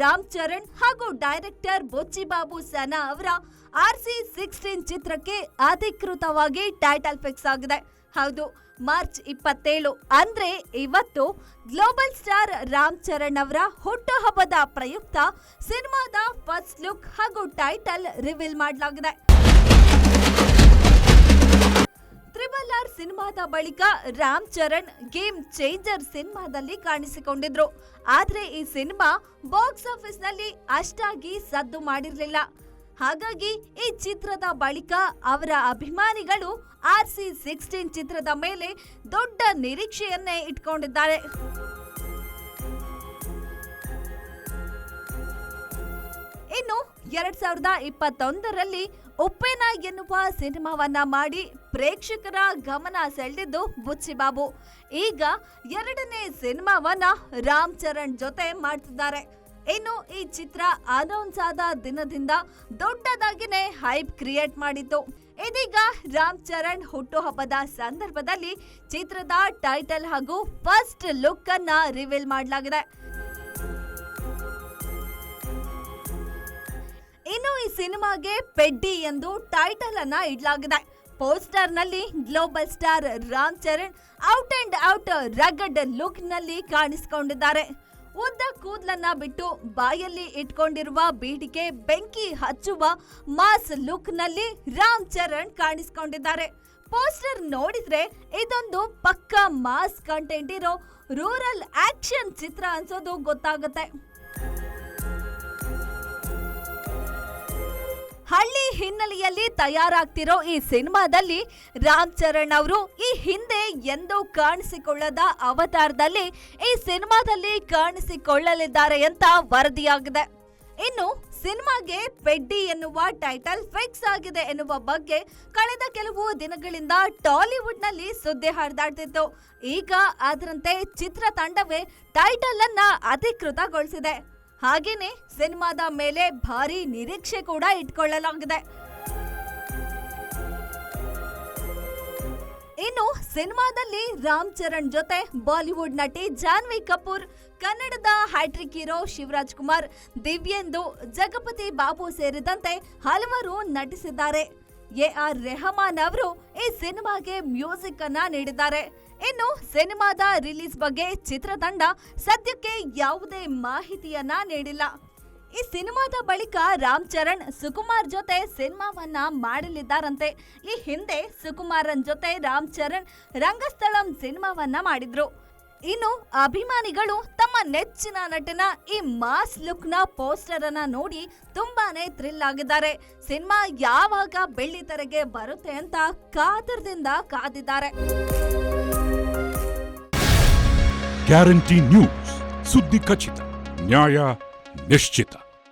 ರಾಮ್ ಚರಣ್ ಹಾಗೂ ಡೈರೆಕ್ಟರ್ ಬುಚ್ಚಿಬಾಬು ಸನಾ ಅವರ RC16 ಚಿತ್ರಕ್ಕೆ ಅಧಿಕೃತವಾಗಿ ಟೈಟಲ್ ಫಿಕ್ಸ್ ಆಗಿದೆ. ಹೌದು, ಮಾರ್ಚ್ 27 ಅಂದ್ರೆ ಇವತ್ತು ಗ್ಲೋಬಲ್ ಸ್ಟಾರ್ ರಾಮ್ ಚರಣ್ ಅವರ ಹುಟ್ಟುಹಬ್ಬದ ಪ್ರಯುಕ್ತ ಸಿನಿಮಾದ ಫಸ್ಟ್ ಲುಕ್ ಹಾಗೂ ಟೈಟಲ್ ರಿವೀಲ್ ಮಾಡಲಾಗಿದೆ. RRR ಸಿನಿಮಾದ ಬಳಿಕ ರಾಮ್ ಚರಣ್ ಗೇಮ್ ಚೇಂಜರ್ ಸಿನಿಮಾದಲ್ಲಿ ಕಾಣಿಸಿಕೊಂಡಿದ್ರು. ಆದ್ರೆ ಈ ಸಿನಿಮಾ ಬಾಕ್ಸ್ ಆಫೀಸ್ ನಲ್ಲಿ ಅಷ್ಟಾಗಿ ಸದ್ದು ಮಾಡಿರಲಿಲ್ಲ. ಹಾಗಾಗಿ ಈ ಚಿತ್ರದ ಬಳಿಕ ಅವರ ಅಭಿಮಾನಿಗಳು RC16 ಚಿತ್ರದ ಮೇಲೆ ದೊಡ್ಡ ನಿರೀಕ್ಷೆಯನ್ನೇ ಇಟ್ಕೊಂಡಿದ್ದಾರೆ. ಇನ್ನು 2021ರಲ್ಲಿ ಉಪ್ಪೇನ ಎನ್ನುವ ಸಿನಿಮಾವನ್ನ ಮಾಡಿ ಪ್ರೇಕ್ಷಕರ ಗಮನ ಸೆಳೆದಿದ್ದು ಬುಚ್ಚಿಬಾಬು. ಈಗ ಎರಡನೇ ಸಿನಿಮಾವನ್ನ ರಾಮ್ ಚರಣ್ ಜೊತೆ ಮಾಡ್ತಿದ್ದಾರೆ. ಇನ್ನು ಈ ಚಿತ್ರ ಅನೌನ್ಸ್ ಆದ ದಿನದಿಂದ ದೊಡ್ಡದಾಗಿನೇ ಹೈಪ್ ಕ್ರಿಯೇಟ್ ಮಾಡಿತ್ತು. ಇದೀಗ ರಾಮ್ ಚರಣ್ ಹುಟ್ಟುಹಬ್ಬದ ಸಂದರ್ಭದಲ್ಲಿ ಚಿತ್ರದ ಟೈಟಲ್ ಹಾಗೂ ಫಸ್ಟ್ ಲುಕ್ ಅನ್ನ ರಿವೀಲ್ ಮಾಡಲಾಗಿದೆ. ಇನ್ನು ಈ ಸಿನಿಮಾಗೆ ಪೆಡ್ಡಿ ಎಂದು ಟೈಟಲ್ ಅನ್ನ ಇಡಲಾಗಿದೆ. ಪೋಸ್ಟರ್ ನಲ್ಲಿ global star Ram Charan out and out rugged look ನಲ್ಲಿ ಕಾಣಿಸಿಕೊಂಡಿದ್ದಾರೆ. ಉದ್ದ ಕೂದಲನ್ನ ಬಿಟ್ಟು ಬಾಯಲ್ಲಿ ಇಟ್ಕೊಂಡಿರುವ ಬೀಡಿಗೆ ಬೆಂಕಿ ಹಚ್ಚುವ ಮಾಸ್ ಲುಕ್ ನಲ್ಲಿ ರಾಮ್ ಚರಣ್ ಕಾಣಿಸಿಕೊಂಡಿದ್ದಾರೆ. ಪೋಸ್ಟರ್ ನೋಡಿದ್ರೆ ಇದೊಂದು ಪಕ್ಕಾ ಮಾಸ್ ಕಂಟೆಂಟ್ ಇರೋ ರೂರಲ್ ಆಕ್ಷನ್ ಚಿತ್ರ ಅನ್ಸೋದು ಗೊತ್ತಾಗುತ್ತೆ. ಹಳ್ಳಿ ಹಿನ್ನೆಲೆಯಲ್ಲಿ ತಯಾರಾಗ್ತಿರೋ ಈ ಸಿನಿಮಾದಲ್ಲಿ ರಾಮ್ ಚರಣ್ ಅವರು ಈ ಹಿಂದೆ ಎಂದೂ ಕಾಣಿಸಿಕೊಳ್ಳದ ಅವತಾರದಲ್ಲಿ ಈ ಸಿನಿಮಾದಲ್ಲಿ ಕಾಣಿಸಿಕೊಳ್ಳಲಿದ್ದಾರೆ ಅಂತ ವರದಿಯಾಗಿದೆ. ಇನ್ನು ಸಿನಿಮಾಗೆ ಪೆಡ್ಡಿ ಎನ್ನುವ ಟೈಟಲ್ ಫಿಕ್ಸ್ ಆಗಿದೆ ಎನ್ನುವ ಬಗ್ಗೆ ಕಳೆದ ಕೆಲವು ದಿನಗಳಿಂದ ಟಾಲಿವುಡ್ ನಲ್ಲಿ ಸುದ್ದಿ ಹರಿದಾಡ್ತಿತ್ತು. ಈಗ ಅದರಂತೆ ಚಿತ್ರತಂಡವೇ ಟೈಟಲ್ ಅನ್ನ ಅಧಿಕೃತಗೊಳಿಸಿದೆ. ಹಾಗೇನೆ ಸಿನಿಮಾದ ಮೇಲೆ ಭಾರಿ ನಿರೀಕ್ಷೆ ಕೂಡ ಇಟ್ಕೊಳ್ಳಲಾಗಿದೆ. ಇನ್ನು ಸಿನಿಮಾದಲ್ಲಿ ರಾಮ್ ಚರಣ್ ಜೊತೆ ಬಾಲಿವುಡ್ ನಟಿ ಜಾನ್ವಿ ಕಪೂರ್, ಕನ್ನಡದ ಹ್ಯಾಟ್ರಿಕ್ ಹೀರೋ ಶಿವರಾಜ್ ಕುಮಾರ್, ದಿವ್ಯೇಂದು, ಜಗಪತಿ ಬಾಬು ಸೇರಿದಂತೆ ಹಲವರು ನಟಿಸಿದ್ದಾರೆ. AR ರೆಹಮಾನ್ ಅವರು ಈ ಸಿನಿಮಾಗೆ ಮ್ಯೂಸಿಕ್ ಅನ್ನ ನೀಡಿದ್ದಾರೆ. ಇನ್ನು ಸಿನಿಮಾದ ರಿಲೀಸ್ ಬಗ್ಗೆ ಚಿತ್ರತಂಡ ಸದ್ಯಕ್ಕೆ ಯಾವುದೇ ಮಾಹಿತಿಯನ್ನ ನೀಡಿಲ್ಲ. ಈ ಸಿನಿಮಾದ ಬಳಿಕ ರಾಮ್ ಚರಣ್ ಸುಕುಮಾರ್ ಜೊತೆ ಸಿನಿಮಾವನ್ನ ಮಾಡಲಿದ್ದಾರಂತೆ. ಈ ಹಿಂದೆ ಸುಕುಮಾರನ್ ಜೊತೆ ರಾಮ್ ಚರಣ್ ರಂಗಸ್ಥಳಂ ಸಿನಿಮಾವನ್ನ ಮಾಡಿದ್ರು. ಇನ್ನು ಅಭಿಮಾನಿಗಳು ತಮ್ಮ ನೆಚ್ಚಿನ ನಟನ ಈ ಮಾಸ್ ಲುಕ್ ನ ಪೋಸ್ಟರ್ ಅನ್ನ ನೋಡಿ ತುಂಬಾನೇ ಥ್ರಿಲ್ ಆಗಿದ್ದಾರೆ. ಸಿನಿಮಾ ಯಾವಾಗ ಬೆಳ್ಳಿತೆರೆಗೆ ಬರುತ್ತೆ ಅಂತ ಕಾತರದಿಂದ ಕಾದಿದ್ದಾರೆ. ಗ್ಯಾರಂಟಿ ನ್ಯೂಸ್, ಸುದ್ದಿ ಖಚಿತ, ನ್ಯಾಯ ನಿಶ್ಚಿತ.